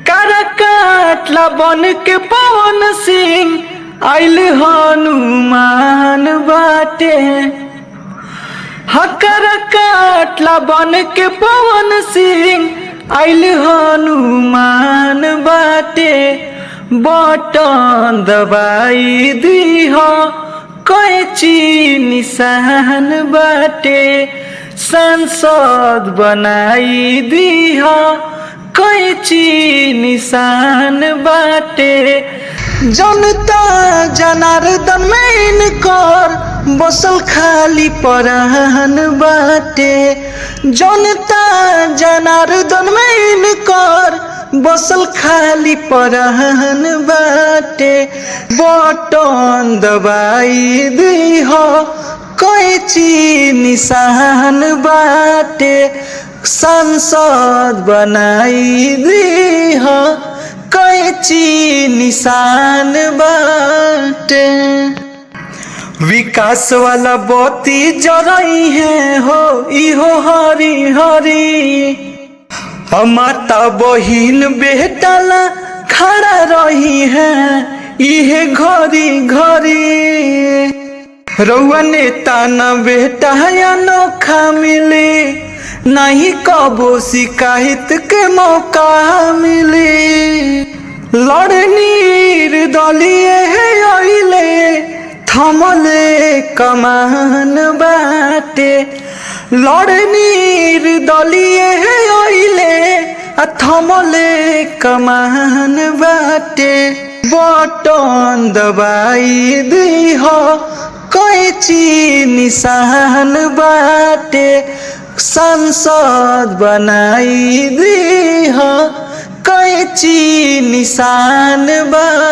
काटला बन के पवन सिंह आइल हनुमान बाटे। हकर काटला बन के पवन सिंह आइल हनुमान बाटे। बटन दबाई दीह कैची निशान बाटे। सांसद बनाई दीह कैची निशान बाटे। जनता जनार्दन में इनकर बसल खाली परान बाटे। जनता जनार्दन में इनकर बसल खाली परान बाटे। बटन दबाई दीह कैची निशान बाटे। सांसद बनाई दीह कैची निशान बाटे। विकास वाला बत्ती जरई है हो इहो हरी हरी। माता बहिन बेटाला खड़ा रही है इहे घरी घरी। रउआ नेता न बेटा अनोखा मिले नहीं कबो शिकायत के मौका मिले। लड़नी दलिए अइले थमले कमान बाटे। लड़नी दलिए अइले थमले कमान बाटे। बटन दबाई दीह कैची निशान बाटे। सांसद बनाई दीह कैची निशान बाटे।